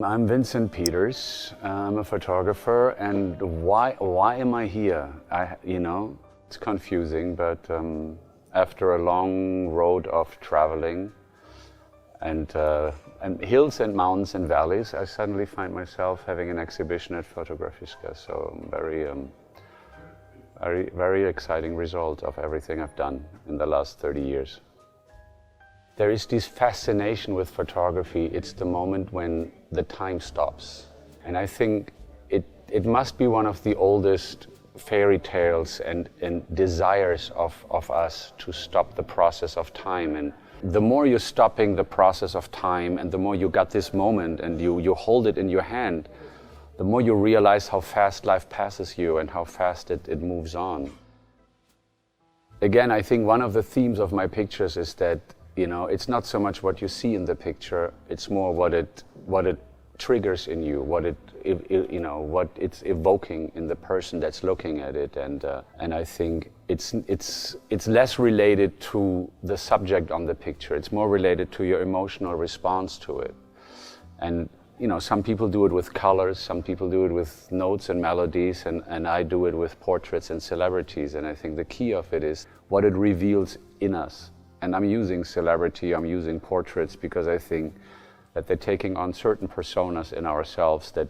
I'm Vincent Peters. I'm a photographer, and why am I here? It's confusing, but after a long road of traveling and hills and mountains and valleys, I suddenly find myself having an exhibition at Fotografiska. So very exciting result of everything I've done in the last 30 years. There is this fascination with photography. It's the moment when the time stops. And I think it must be one of the oldest fairy tales and desires of us to stop the process of time. And the more you're stopping the process of time and the more you got this moment and you hold it in your hand, the more you realize how fast life passes you and how fast it moves on. Again, I think one of the themes of my pictures is that it's not so much what you see in the picture, it's more what it triggers in you, what it's evoking in the person that's looking at it, and I think it's less related to the subject on the picture. It's more related to your emotional response to it. And some people do it with colors, some people do it with notes and melodies, and I do it with portraits and celebrities. And I think the key of it is what it reveals in us. And I'm using celebrity, I'm using portraits because I think that they're taking on certain personas in ourselves that,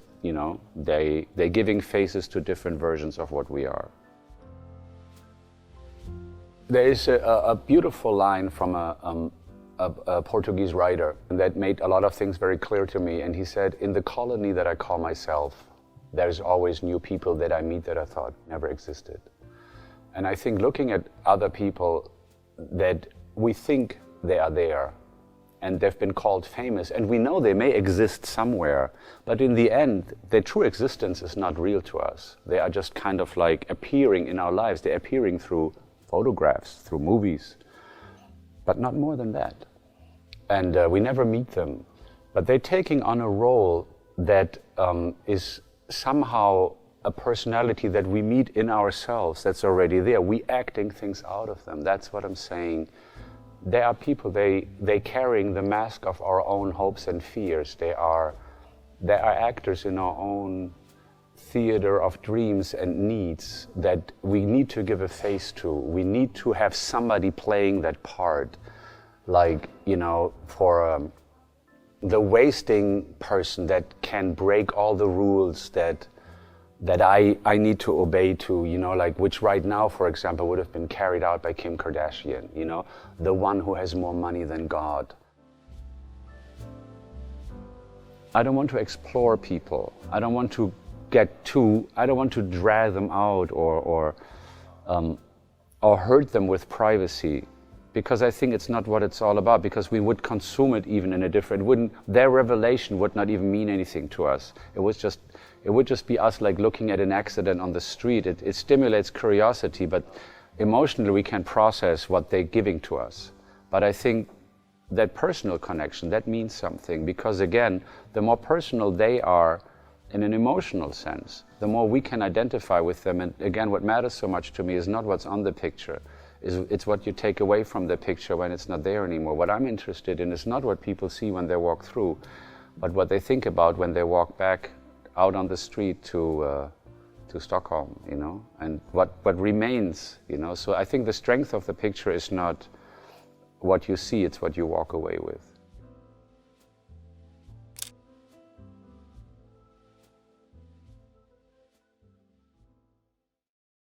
they're giving faces to different versions of what we are. There is a beautiful line from a Portuguese writer that made a lot of things very clear to me. And he said, in the colony that I call myself, there's always new people that I meet that I thought never existed. And I think looking at other people that we think they are there and they've been called famous and we know they may exist somewhere, but in the end their true existence is not real to us. They are just kind of like appearing in our lives. They're appearing through photographs, through movies, but not more than that. And we never meet them, but they're taking on a role that is somehow a personality that we meet in ourselves that's already there. We acting things out of them. That's what I'm saying. There are people, they're carrying the mask of our own hopes and fears. They are actors in our own theater of dreams and needs that we need to give a face to. We need to have somebody playing that part. Like, for the wasting person that can break all the rules that I need to obey to, like which right now, for example, would have been carried out by Kim Kardashian, the one who has more money than God. I don't want to explore people. I don't want to I don't want to drag them out or hurt them with privacy, because I think it's not what it's all about, because we would consume it even in a different, their revelation would not even mean anything to us. It would just be us like looking at an accident on the street. It stimulates curiosity, but emotionally we can process what they're giving to us. But I think that personal connection, that means something, because again, the more personal they are in an emotional sense, the more we can identify with them. And again, what matters so much to me is not what's on the picture, it's what you take away from the picture when it's not there anymore. What I'm interested in is not what people see when they walk through, but what they think about when they walk back out on the street to Stockholm, and what remains, So I think the strength of the picture is not what you see, it's what you walk away with.